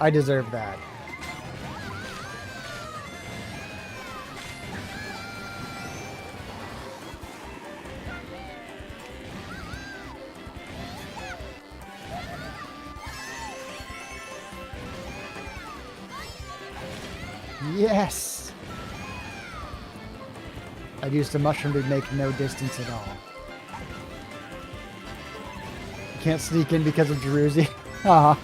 I deserve that. Yes! I'd used a mushroom to make no distance at all. Can't sneak in because of Jeruzy. Haha.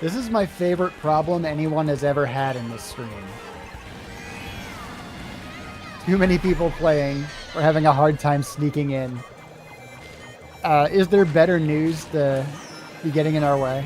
This is my favorite problem anyone has ever had in this stream. Too many people playing or having a hard time sneaking in. Is there better news to be getting in our way?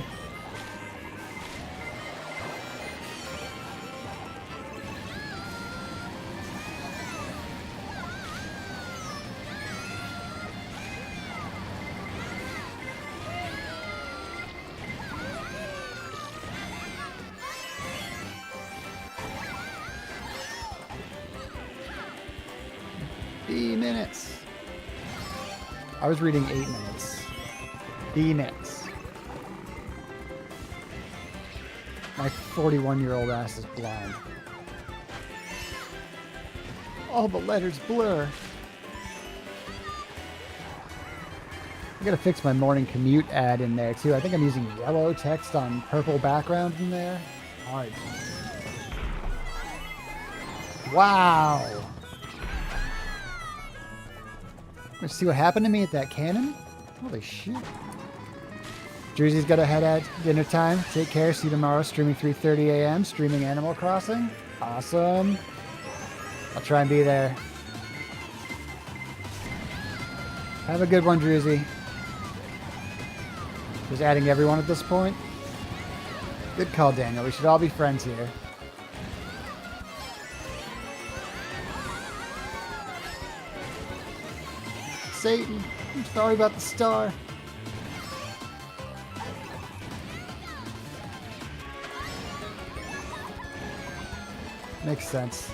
Minutes. I was reading 8 minutes. Minutes. My 41-year-old ass is blind. All the letters blur. I gotta fix my morning commute ad in there too. I think I'm using yellow text on purple background in there. Hard. Wow. Let's see what happened to me at that cannon. Holy shit. Jersey's got to head at dinner time. Take care. See you tomorrow. Streaming 3:30 a.m. Streaming Animal Crossing. Awesome. I'll try and be there. Have a good one, Druzy. Just adding everyone at this point. Good call, Daniel. We should all be friends here. Satan, I'm sorry about the star. Makes sense.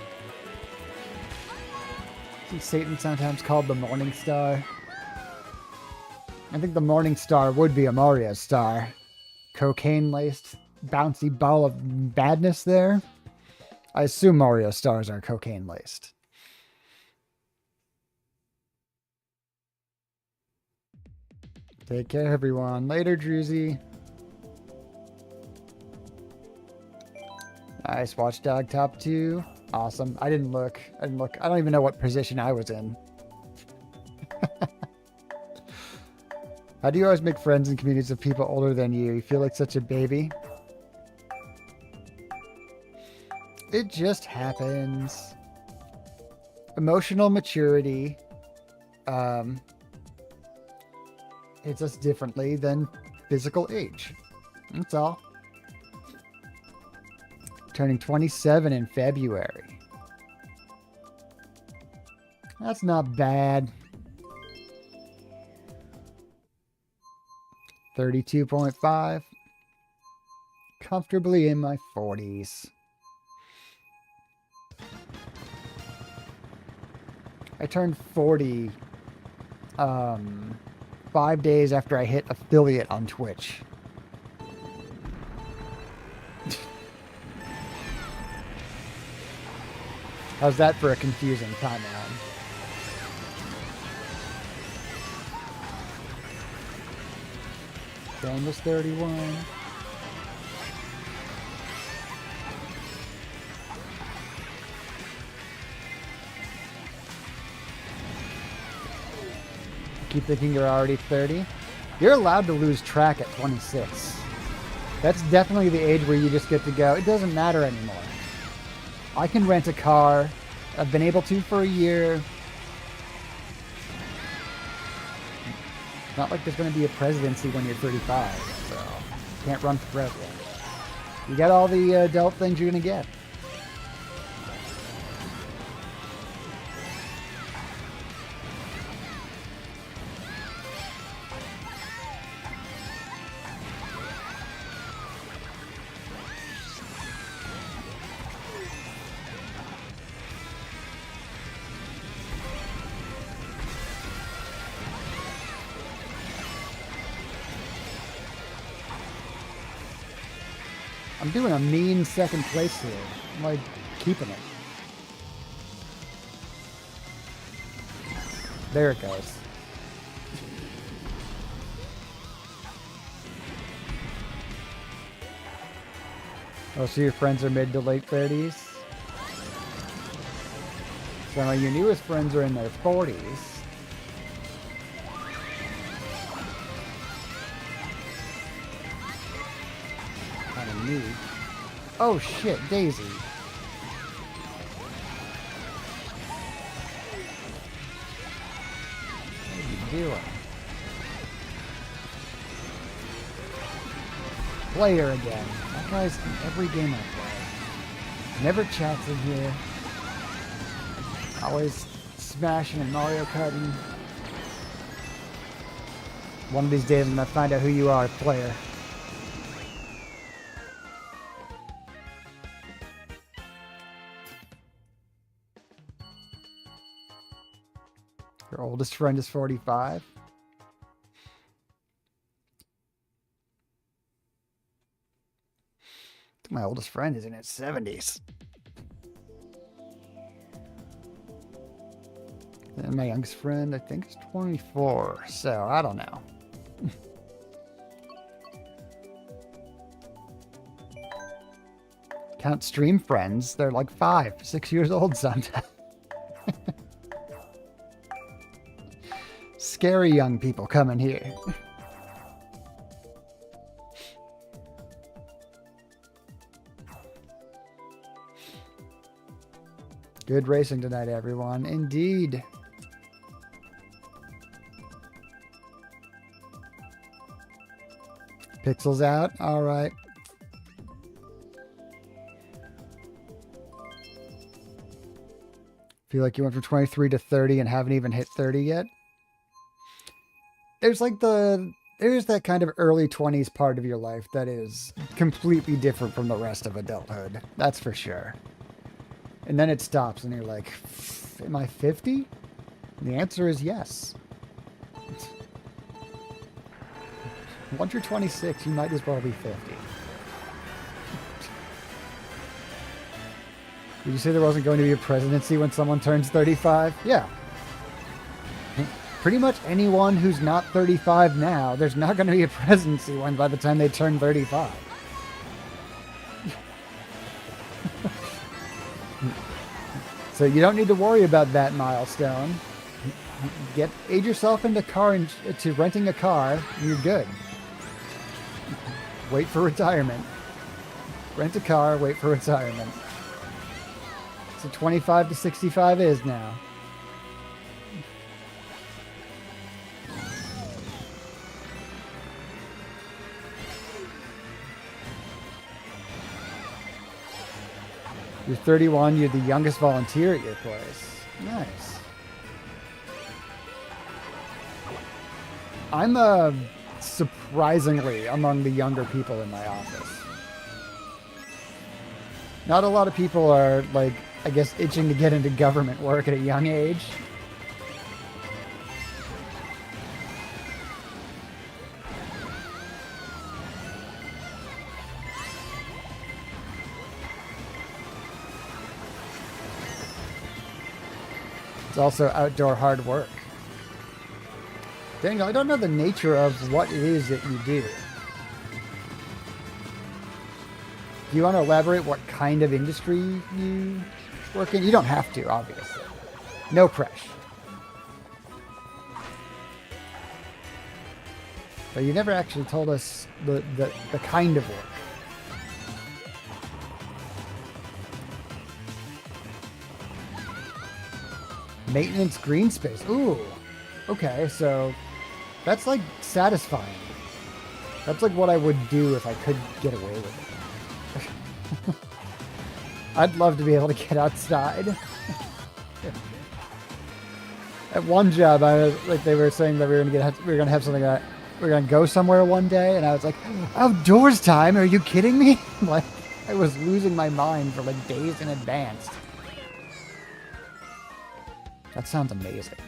See, Satan sometimes called the Morning Star. I think the Morning Star would be a Mario star. Cocaine-laced, bouncy ball of badness there. I assume Mario stars are cocaine-laced. Take care, everyone. Later, Druzy. Nice. Watchdog top 2. Awesome. I didn't look. I don't even know what position I was in. How do you always make friends in communities of people older than you? You feel like such a baby? It just happens. Emotional maturity. Hits us differently than physical age. That's all. Turning 27 in February. That's not bad. 32.5. Comfortably in my 40s. I turned 40 5 days after I hit affiliate on Twitch. How's that for a confusing timeline? Dan was 31. Keep thinking you're already 30. You're allowed to lose track at 26. That's definitely the age where you just get to go, it doesn't matter anymore. I can rent a car. I've been able to for a year. Not like there's going to be a presidency when you're 35, so you can't run for president. You got all the adult things you're going to get. I'm doing a mean second place here. I'm like keeping it. There it goes. Oh, so your friends are mid to late 30s? So your newest friends are in their 40s. Kind of neat. Oh shit, Daisy. What are you doing? Player again. That guy's in every game I play. Never chats in here. Always smashing and Mario Karting. One of these days I'm gonna find out who you are, player. Your oldest friend is 45. My oldest friend is in his 70s. And my youngest friend, I think, is 24. So, I don't know. Count stream friends. They're like 5, 6 years old sometimes. Scary young people coming here. Good racing tonight, everyone. Indeed. Pixels out. All right. Feel like you went from 23 to 30 and haven't even hit 30 yet? There's like there's that kind of early 20s part of your life that is completely different from the rest of adulthood. That's for sure. And then it stops and you're like, am I 50? And the answer is yes. Once you're 26, you might as well be 50. Did you say there wasn't going to be a presidency when someone turns 35? Yeah. Pretty much anyone who's not 35 now, there's not going to be a presidency one by the time they turn 35. So you don't need to worry about that milestone. Age yourself into to renting a car, and you're good. Wait for retirement. Rent a car, wait for retirement. So 25 to 65 is now. You're 31, you're the youngest volunteer at your place. Nice. I'm surprisingly among the younger people in my office. Not a lot of people are, like, I guess, itching to get into government work at a young age. It's also outdoor hard work. Daniel, I don't know the nature of what it is that you do. Do you want to elaborate what kind of industry you work in? You don't have to, obviously. No pressure. But you never actually told us the kind of work. Maintenance green space. Ooh. Okay, so that's like satisfying. That's like what I would do if I could get away with it. I'd love to be able to get outside. At one job, I was like, they were saying that we were gonna have something that we were gonna go somewhere one day, and I was like, outdoors time? Are you kidding me? Like, I was losing my mind for like days in advance. That sounds amazing.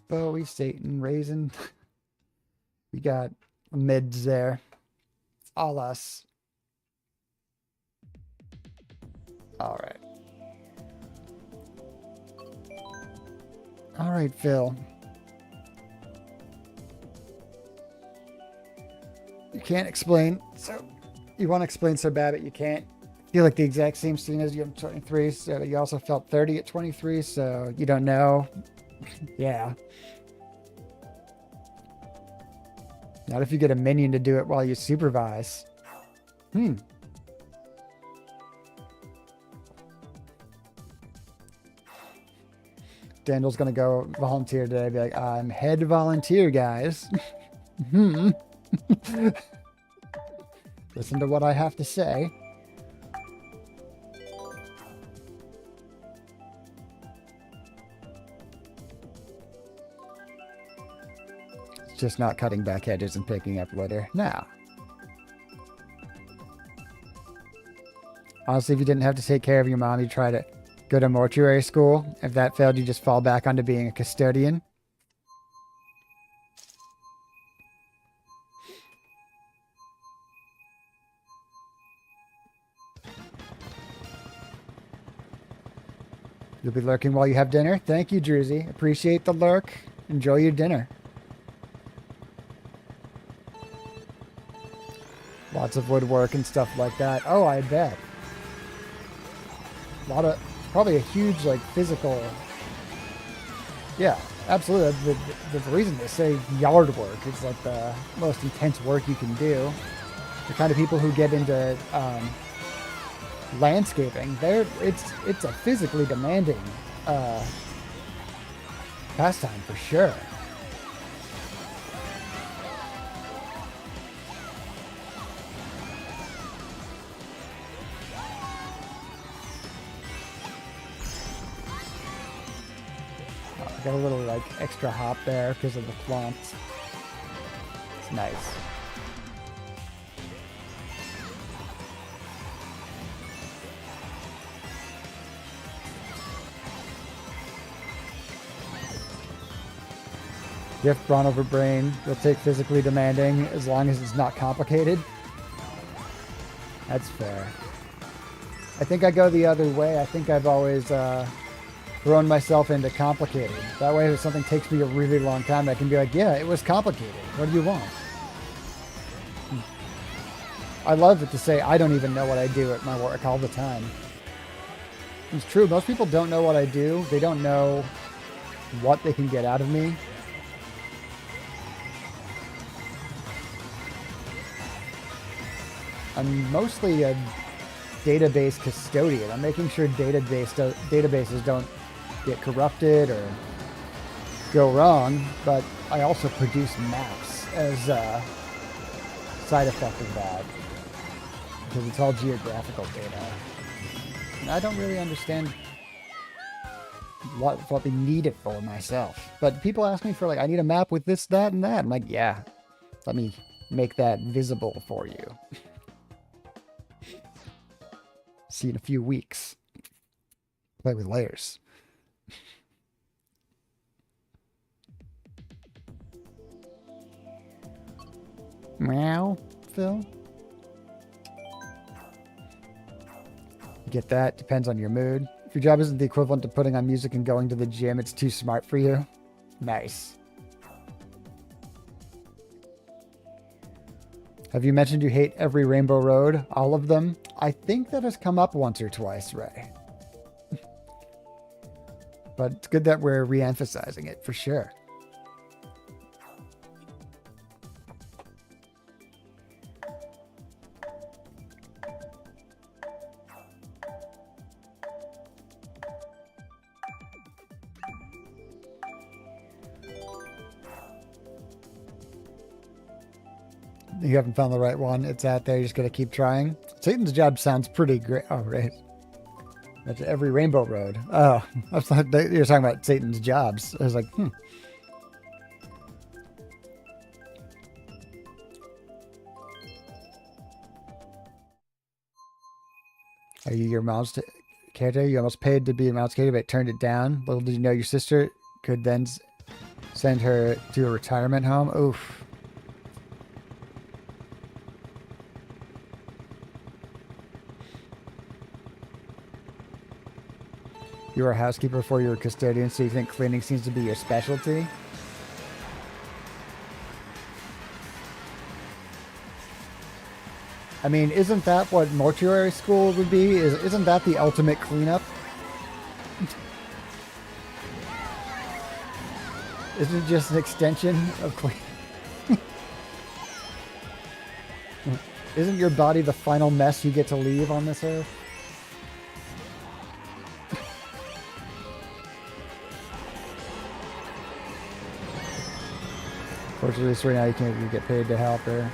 Bowie, Satan, Raisin. We got mids there. All us. All right. All right, Phil. You can't explain. So you want to explain so bad, but you can't. Feel like the exact same scene as you at 23, so you also felt 30 at 23, so you don't know. Yeah. Not if you get a minion to do it while you supervise. Daniel's gonna go volunteer today. Be like, I'm head volunteer, guys. Listen to what I have to say. It's just not cutting back hedges and picking up litter. No. Honestly, if you didn't have to take care of your mom, you'd try to go to mortuary school. If that failed, you just fall back onto being a custodian. You'll be lurking while you have dinner. Thank you, Druzy. Appreciate the lurk. Enjoy your dinner. Lots of woodwork and stuff like that. Oh, I bet. Probably a huge, like, physical. Yeah, absolutely. The reason they say yard work is like the most intense work you can do. The kind of people who get into landscaping, it's a physically demanding pastime for sure. Got a little like extra hop there because of the clumps. It's nice. Gift brawn over brain. You'll take physically demanding as long as it's not complicated. That's fair. I think I go the other way. I think I've always thrown myself into complicated. That way if something takes me a really long time, I can be like, yeah, it was complicated. What do you want? I love it to say I don't even know what I do at my work all the time. It's true. Most people don't know what I do. They don't know what they can get out of me. I'm mostly a database custodian. I'm making sure databases don't get corrupted or go wrong, but I also produce maps as a side effect of that because it's all geographical data. And I don't really understand what they need it for myself. But people ask me for, like, I need a map with this, that, and that. I'm like, yeah, let me make that visible for you. See you in a few weeks. Play with layers. Meow, Phil. Get that? Depends on your mood. If your job isn't the equivalent to putting on music and going to the gym, it's too smart for you. Nice. Have you mentioned you hate every Rainbow Road? All of them? I think that has come up once or twice, Ray. But it's good that we're re-emphasizing it, for sure. You haven't found the right one. It's out there. You just got to keep trying. Satan's Job sounds pretty great. Oh, right. That's every Rainbow Road. Oh, I thought you were talking about Satan's Jobs. I was like, Are you your mom's caretaker? You almost paid to be your mom's caretaker, but turned it down. Little did you know your sister could then send her to a retirement home. Oof. You were a housekeeper before you were a custodian, so you think cleaning seems to be your specialty? I mean, isn't that what mortuary school would be? Isn't that the ultimate cleanup? Isn't it just an extension of clean? Isn't your body the final mess you get to leave on this earth? Fortunately, right now you can't even get paid to help her.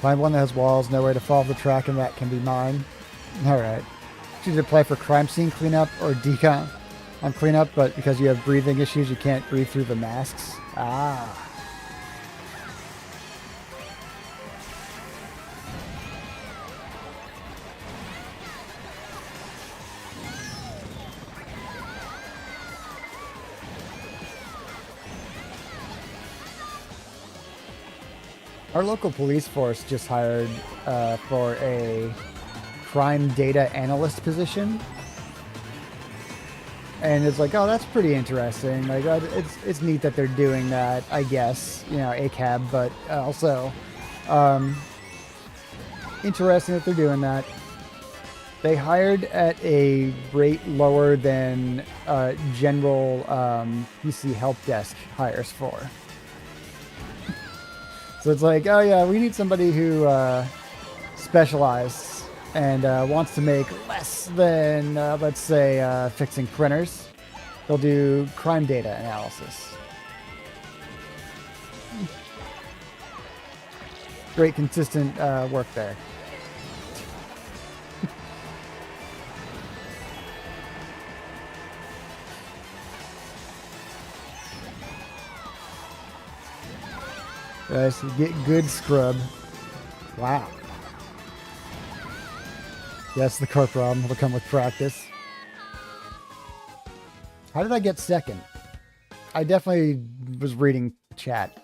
Find one that has walls, no way to follow the track, and that can be mine. Alright. Should apply for crime scene cleanup or decon on cleanup, but because you have breathing issues, you can't breathe through the masks. Ah. Our local police force just hired for a crime data analyst position. And it's like, oh, that's pretty interesting. Like, it's neat that they're doing that, I guess, you know, ACAB, but also interesting that they're doing that. They hired at a rate lower than general PC help desk hires for. So it's like, oh yeah, we need somebody who specializes and wants to make less than, let's say, fixing printers. They'll do crime data analysis. Great, consistent work there. So get good scrub. Wow. Yes, the core problem will come with practice. How did I get second? I definitely was reading chat.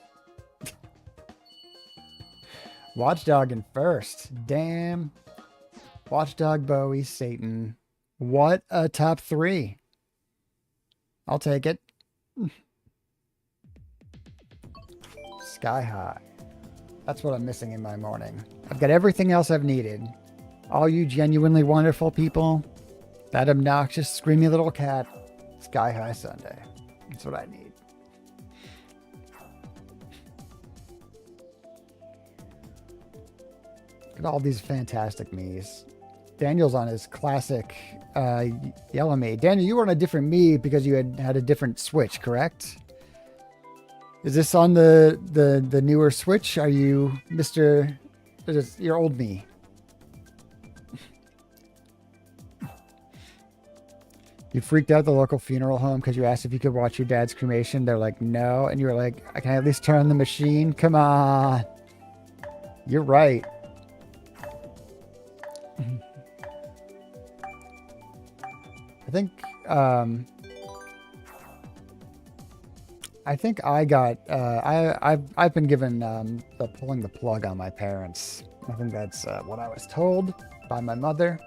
Watchdog in first. Damn. Watchdog, Bowie, Satan. What a top 3. I'll take it. Sky high. That's what I'm missing in my morning. I've got everything else I've needed. All you genuinely wonderful people. That obnoxious, screamy little cat. Sky high Sunday. That's what I need. Look at all these fantastic me's. Daniel's on his classic yellow me. Daniel, you were on a different me because you had a different Switch, correct? Is this on the newer Switch? Are you Mr. Your old me? You freaked out the local funeral home because you asked if you could watch your dad's cremation. They're like, no. And you were like, I can at least turn on the machine. Come on. You're right. I think I got, I've been given the pulling the plug on my parents. I think that's what I was told by my mother.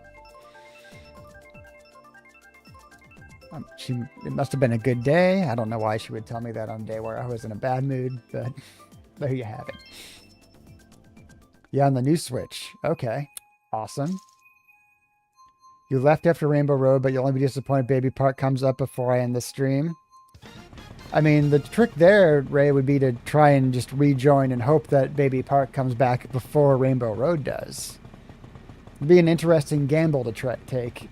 It must have been a good day. I don't know why she would tell me that on a day where I was in a bad mood, but there you have it. Yeah, on the new Switch. Okay. Awesome. You left after Rainbow Road, but you'll only be disappointed Baby Park comes up before I end the stream. I mean, the trick there, Ray, would be to try and just rejoin and hope that Baby Park comes back before Rainbow Road does. It'd be an interesting gamble to take.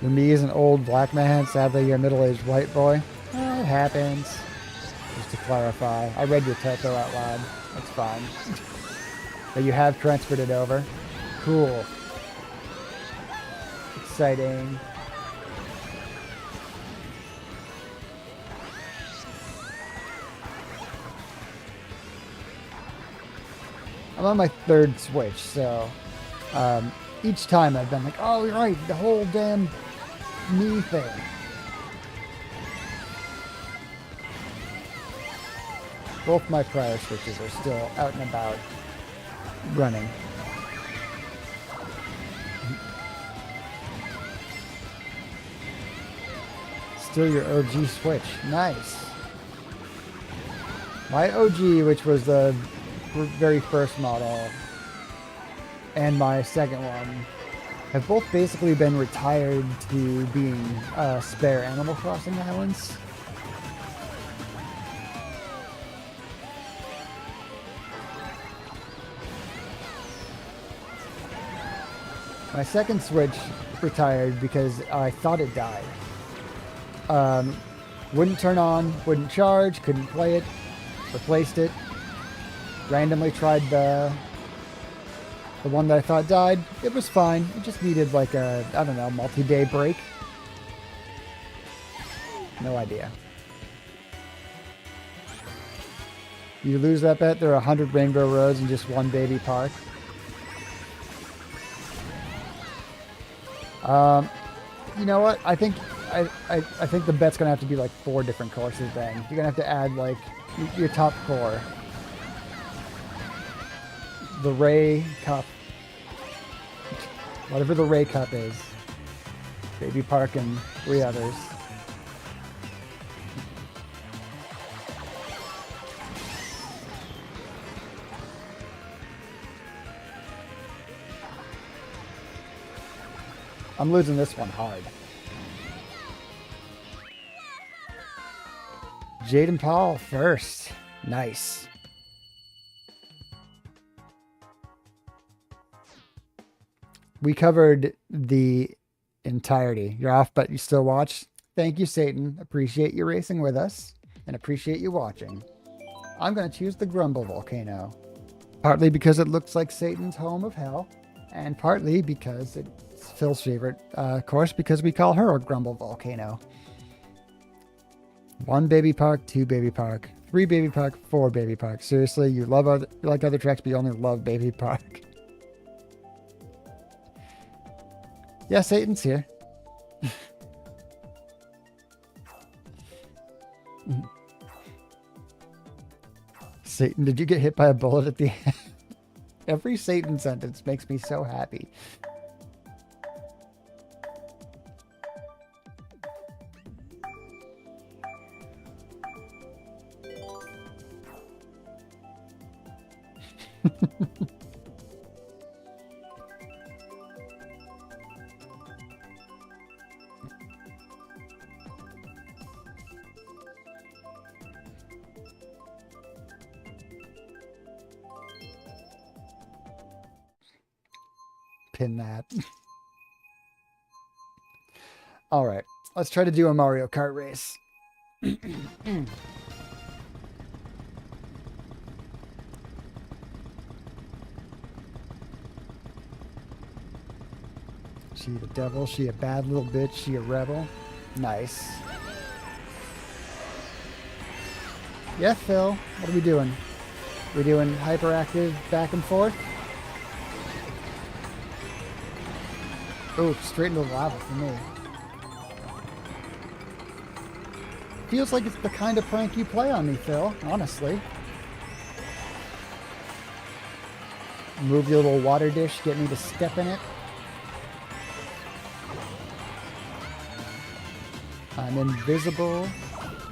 Me is an old black man. Sadly, you're a middle-aged white boy. It happens. Just to clarify, I read your typo out loud. That's fine. But you have transferred it over. Cool. Exciting. I'm on my 3rd Switch, so each time I've been like, oh, you're right, the whole damn me thing. Both my prior Switches are still out and about running. Still your OG Switch. Nice. My OG, which was the very first model, and my second one, have both basically been retired to being spare Animal Crossing islands. My second Switch retired because I thought it died. Wouldn't turn on, wouldn't charge, couldn't play it, replaced it, randomly tried the one that I thought died. It was fine. It just needed like a, I don't know, multi-day break. No idea. You lose that bet, there are 100 rainbow roads and just one baby park. You know what? I think the bet's gonna have to be like 4 different courses then. You're gonna have to add like your top 4. The Ray Cup. Whatever the Ray Cup is. Baby Park and 3 others. I'm losing this one hard. Jaden Paul first. Nice. We covered the entirety. You're off, but you still watch. Thank you, Satan. Appreciate you racing with us and appreciate you watching. I'm going to choose the Grumble Volcano. Partly because it looks like Satan's home of hell, and partly because it's Phil's favorite course because we call her a Grumble Volcano. 1 baby park, 2 baby park, 3 baby park, 4 baby park. Seriously, you like other tracks, but you only love baby park. Yeah, Satan's here. Satan, did you get hit by a bullet at the end? Every Satan sentence makes me so happy. Pin that. All right, let's try to do a Mario Kart race. She the devil, she a bad little bitch, she a rebel. Nice. Yeah, Phil, what are we doing? We doing hyperactive back and forth? Oh, straight into the lava for me. Feels like it's the kind of prank you play on me, Phil, honestly. Move your little water dish, get me to step in it. I'm invisible,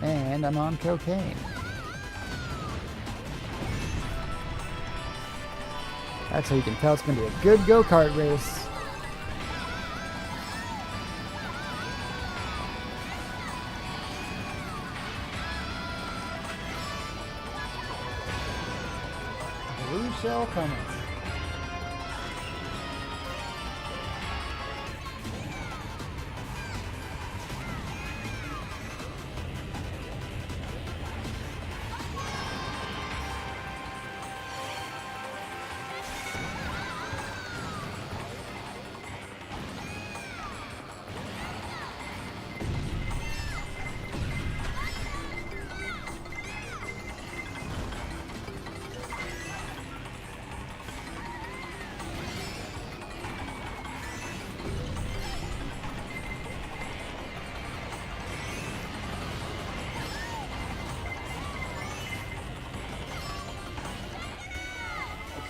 and I'm on cocaine. That's how you can tell it's going to be a good go-kart race. Blue shell coming.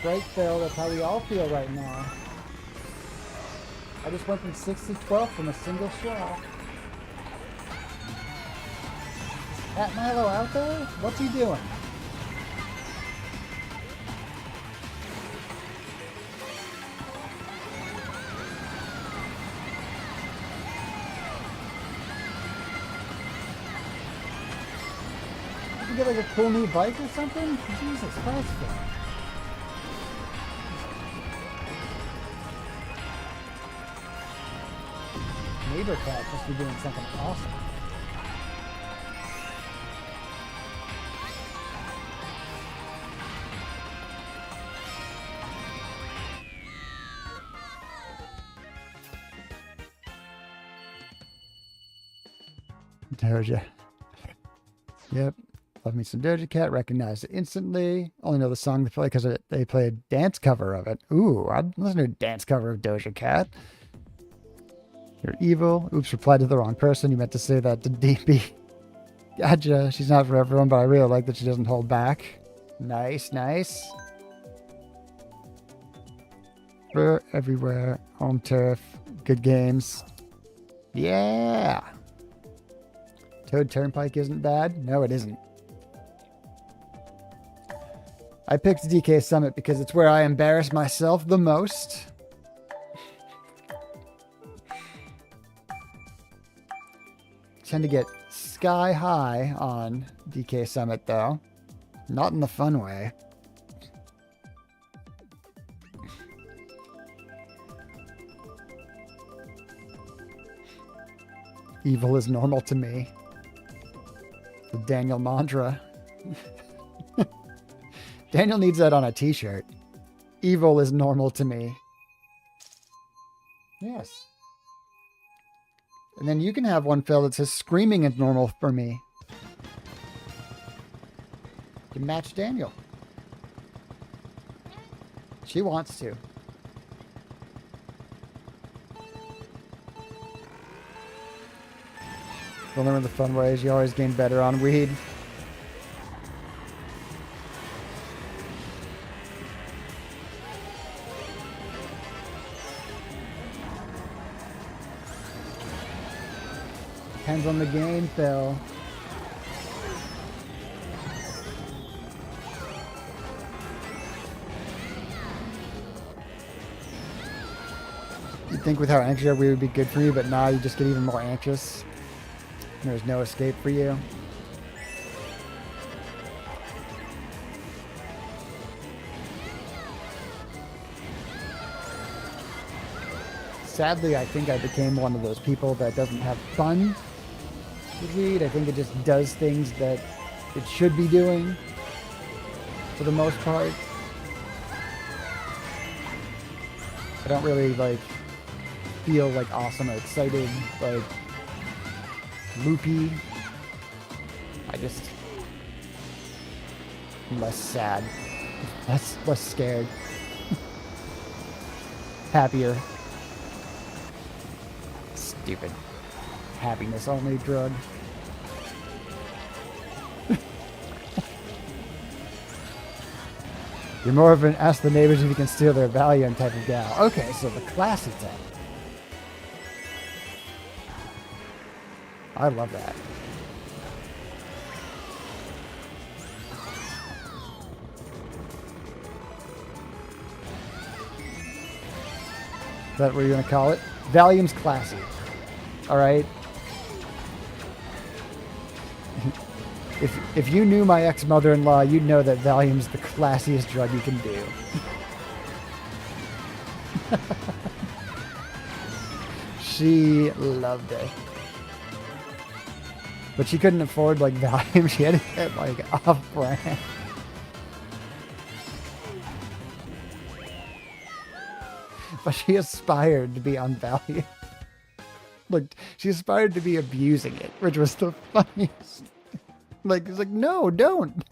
Right, Phil, that's how we all feel right now. I just went from 6 to 12 from a single shot. Cat Milo out there? What's he doing? You get like a cool new bike or something? Jesus Christ, Phil. Neighbor cat must be doing something awesome. Doja. Yep. Love me some Doja Cat. Recognized it instantly. Only know the song they play because they play a dance cover of it. Ooh, I'd listen to a dance cover of Doja Cat. You're evil. Oops, replied to the wrong person. You meant to say that to DB. Gotcha. She's not for everyone, but I really like that she doesn't hold back. Nice, nice. For everywhere. Home turf. Good games. Yeah. Toad Turnpike isn't bad. No, it isn't. I picked DK Summit because it's where I embarrass myself the most. Tend to get sky high on DK Summit though. Not in the fun way. Evil is normal to me. The Daniel mantra. Daniel needs that on a t-shirt. Evil is normal to me. Yes. And then you can have one, Phil, that says screaming is normal for me. To match Daniel. She wants to. Don't learn the fun ways. You always gain better on weed. Depends on the game, Phil. You'd think with how anxious we would be good for you, but nah, you just get even more anxious. There's no escape for you. Sadly, I think I became one of those people that doesn't have fun with weed. I think it just does things that it should be doing for the most part. I don't really like feel like awesome or excited, like loopy. I'm less sad, less scared, happier. Stupid happiness only drug. You're more of an ask the neighbors if you can steal their Valium type of gal. Okay, so the classy type. I love that. Is that what you're going to call it? Valium's classy. All right? If you knew my ex-mother-in-law, you'd know that Valium's the classiest drug you can do. She loved it. But she couldn't afford, like, Valium. She had to get, like, off-brand. But she aspired to be on Valium. Look, she aspired to be abusing it, which was the funniest. Like, it's like, no, don't.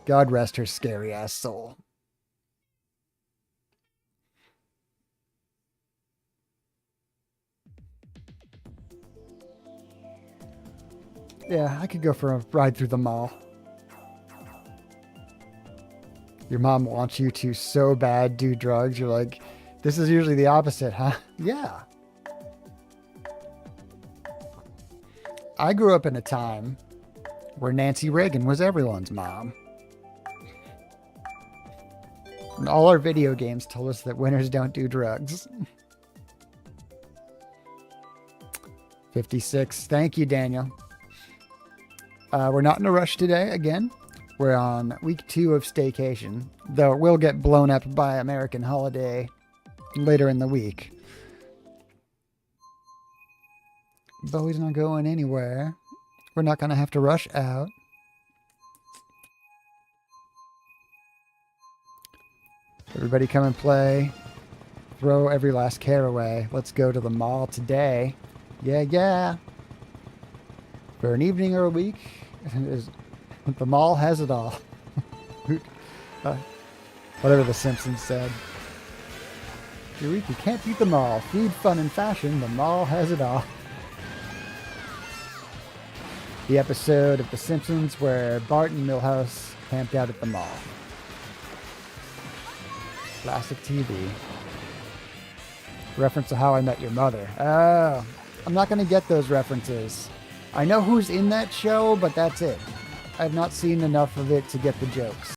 God rest her scary-ass soul. Yeah, I could go for a ride through the mall. Your mom wants you to so bad do drugs. You're like, this is usually the opposite, huh? Yeah. I grew up in a time where Nancy Reagan was everyone's mom. And all our video games told us that winners don't do drugs. 56. Thank you, Daniel. We're not in a rush today, again. We're on week 2 of staycation, though it will get blown up by American holiday later in the week. Bowie's not going anywhere. We're not going to have to rush out. Everybody come and play. Throw every last care away. Let's go to the mall today. Yeah, yeah. For an evening or a week, the mall has it all. Whatever The Simpsons said. Your week, you can't beat the mall. Food, fun, and fashion, the mall has it all. The episode of The Simpsons where Bart and Milhouse camped out at the mall. Classic TV. Reference to How I Met Your Mother. Oh, I'm not going to get those references. I know who's in that show, but that's it. I've not seen enough of it to get the jokes.